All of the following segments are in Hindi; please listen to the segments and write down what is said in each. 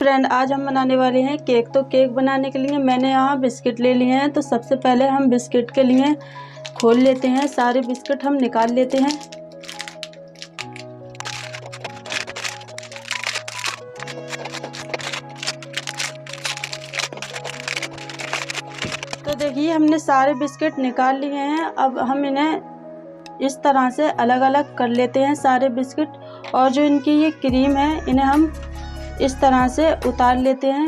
फ्रेंड, आज हम बनाने वाले हैं केक। तो केक बनाने के लिए मैंने यहाँ बिस्किट ले लिए हैं। तो सबसे पहले हम बिस्किट के लिए खोल लेते हैं। सारे बिस्किट हम निकाल लेते हैं। तो देखिए, हमने सारे बिस्किट निकाल लिए हैं। अब हम इन्हें इस तरह से अलग अलग कर लेते हैं सारे बिस्किट। और जो इनकी ये क्रीम है, इन्हें हम इस तरह से उतार लेते हैं।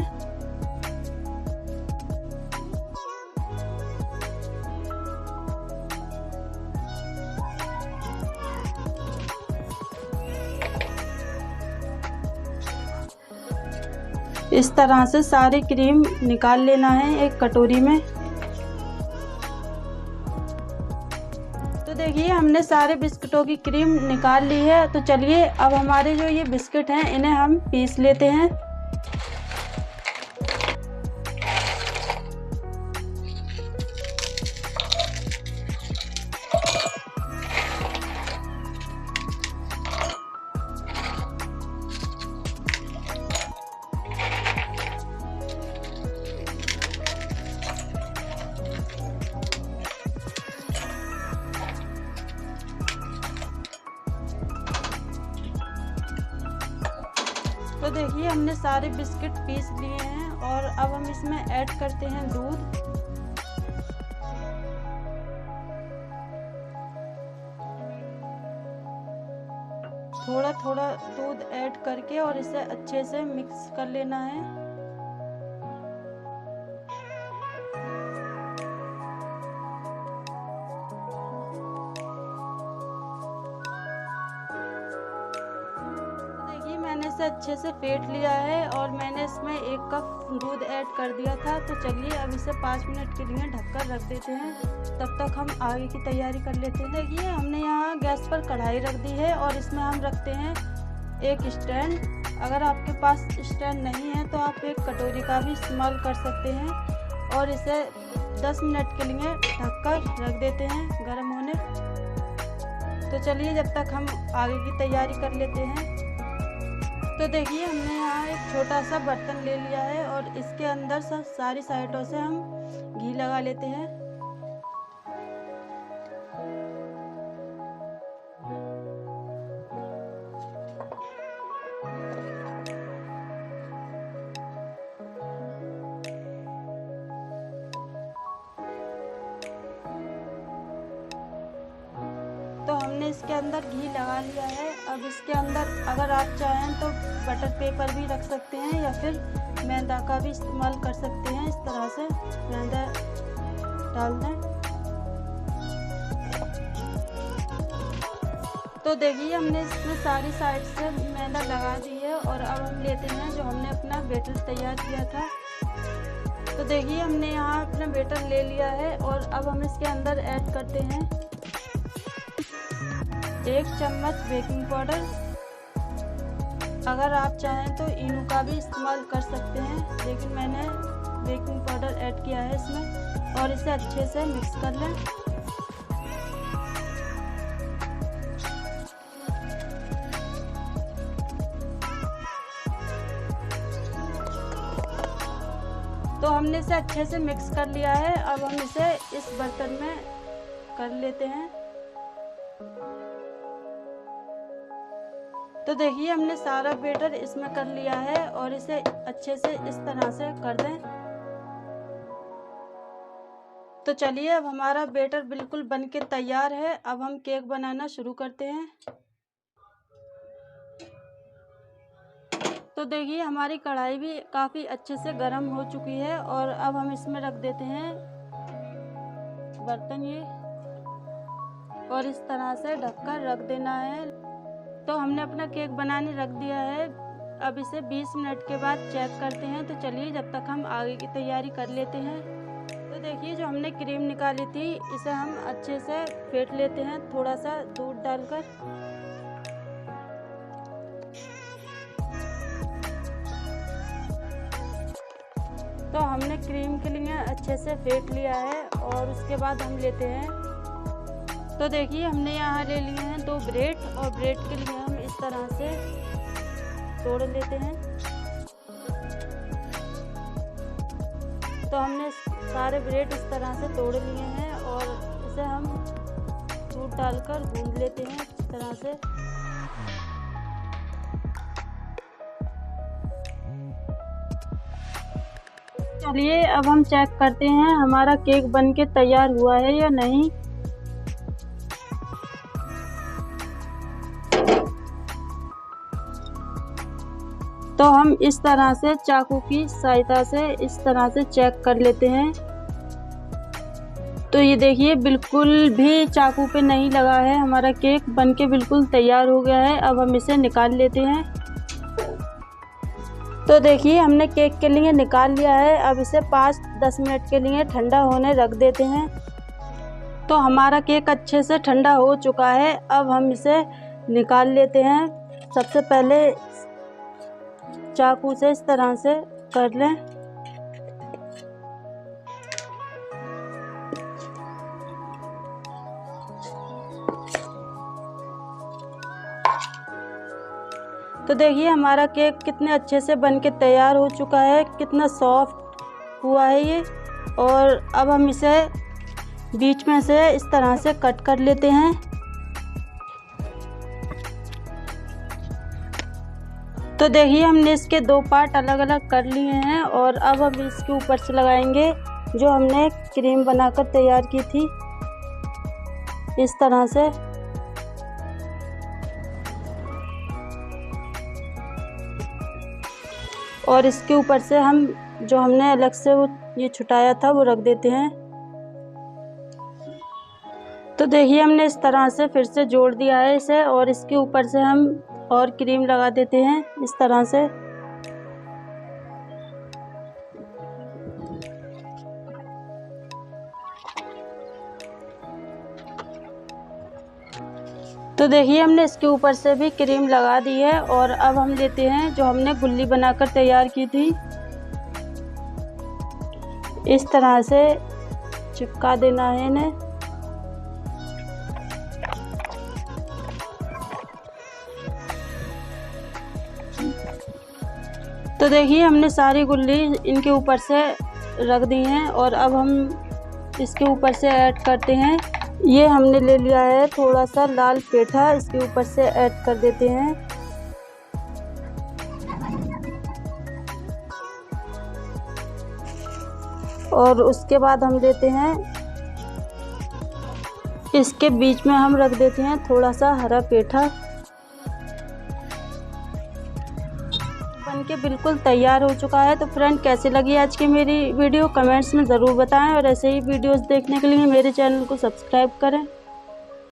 इस तरह से सारी क्रीम निकाल लेना है एक कटोरी में। तो देखिए, हमने सारे बिस्किटों की क्रीम निकाल ली है। तो चलिए, अब हमारे जो ये बिस्किट हैं, इन्हें हम पीस लेते हैं। तो देखिए, हमने सारे बिस्किट पीस लिए हैं और अब हम इसमें ऐड करते हैं दूध। थोड़ा थोड़ा दूध ऐड करके और इसे अच्छे से मिक्स कर लेना है। मैंने इसे अच्छे से फेंट लिया है और मैंने इसमें 1 कप दूध ऐड कर दिया था। तो चलिए, अब इसे 5 मिनट के लिए ढककर रख देते हैं। तब तक हम आगे की तैयारी कर लेते हैं। देखिए, हमने यहाँ गैस पर कढ़ाई रख दी है और इसमें हम रखते हैं एक स्टैंड। अगर आपके पास स्टैंड नहीं है तो आप एक कटोरी का भी इस्तेमाल कर सकते हैं। और इसे 10 मिनट के लिए ढककर रख देते हैं गर्म होने। तो चलिए, जब तक हम आगे की तैयारी कर लेते हैं। तो देखिए, हमने यहाँ एक छोटा सा बर्तन ले लिया है और इसके अंदर सारी साइडों से हम घी लगा लेते हैं। तो हमने इसके अंदर घी लगा लिया है। अब इसके अंदर अगर आप चाहें तो बटर पेपर भी रख सकते हैं या फिर मैदा का भी इस्तेमाल कर सकते हैं। इस तरह से मैदा डाल दें। तो देखिए, हमने इसमें सारी साइड से मैदा लगा दी है और अब हम लेते हैं जो हमने अपना बैटर तैयार किया था। तो देखिए, हमने यहाँ अपना बैटर ले लिया है और अब हम इसके अंदर ऐड करते हैं 1 चम्मच बेकिंग पाउडर। अगर आप चाहें तो इनो का भी इस्तेमाल कर सकते हैं, लेकिन मैंने बेकिंग पाउडर ऐड किया है इसमें। और इसे अच्छे से मिक्स कर लें। तो हमने इसे अच्छे से मिक्स कर लिया है। अब हम इसे इस बर्तन में कर लेते हैं। तो देखिए, हमने सारा बैटर इसमें कर लिया है और इसे अच्छे से इस तरह से कर दें। तो चलिए, अब हमारा बैटर बिल्कुल बनके तैयार है। अब हम केक बनाना शुरू करते हैं। तो देखिए, हमारी कढ़ाई भी काफ़ी अच्छे से गर्म हो चुकी है और अब हम इसमें रख देते हैं बर्तन ये, और इस तरह से ढककर रख देना है। तो हमने अपना केक बनाने रख दिया है। अब इसे 20 मिनट के बाद चेक करते हैं। तो चलिए, जब तक हम आगे की तैयारी कर लेते हैं। तो देखिए, जो हमने क्रीम निकाली थी, इसे हम अच्छे से फेंट लेते हैं थोड़ा सा दूध डालकर। तो हमने क्रीम के लिए अच्छे से फेंट लिया है और उसके बाद हम लेते हैं। तो देखिए, हमने यहाँ ले लिए हैं 2 ब्रेड और ब्रेड के लिए हम इस तरह से तोड़ लेते हैं। तो हमने सारे ब्रेड इस तरह से तोड़ लिए हैं और इसे हम दूध डालकर गूंद लेते हैं इस तरह से। चलिए अब हम चेक करते हैं हमारा केक बनके तैयार हुआ है या नहीं। तो हम इस तरह से चाकू की सहायता से इस तरह से चेक कर लेते हैं। तो ये देखिए बिल्कुल भी चाकू पे नहीं लगा है, हमारा केक बनके बिल्कुल तैयार हो गया है। अब हम इसे निकाल लेते हैं। तो देखिए हमने केक के लिए निकाल लिया है। अब इसे 5-10 मिनट के लिए ठंडा होने रख देते हैं। तो हमारा केक अच्छे से ठंडा हो चुका है। अब हम इसे निकाल लेते हैं। सबसे पहले चाकू से इस तरह से कर लें। तो देखिए हमारा केक कितने अच्छे से बनके तैयार हो चुका है, कितना सॉफ्ट हुआ है ये। और अब हम इसे बीच में से इस तरह से कट कर लेते हैं। तो देखिए हमने इसके 2 पार्ट अलग अलग कर लिए हैं और अब हम इसके ऊपर से लगाएंगे जो हमने क्रीम बनाकर तैयार की थी इस तरह से। और इसके ऊपर से हम जो हमने अलग से वो ये छुटाया था वो रख देते हैं। तो देखिए हमने इस तरह से फिर से जोड़ दिया है इसे और इसके ऊपर से हम और क्रीम लगा देते हैं इस तरह से। तो देखिए हमने इसके ऊपर से भी क्रीम लगा दी है और अब हम लेते हैं जो हमने गुल्ली बनाकर तैयार की थी, इस तरह से चिपका देना है इन्हें। तो देखिए हमने सारी गुल्ली इनके ऊपर से रख दी हैं और अब हम इसके ऊपर से ऐड करते हैं। ये हमने ले लिया है थोड़ा सा लाल पेठा, इसके ऊपर से ऐड कर देते हैं। और उसके बाद हम देते हैं इसके बीच में हम रख देते हैं थोड़ा सा हरा पेठा। बनके बिल्कुल तैयार हो चुका है। तो फ्रेंड कैसी लगी आज की मेरी वीडियो कमेंट्स में ज़रूर बताएं और ऐसे ही वीडियोस देखने के लिए मेरे चैनल को सब्सक्राइब करें।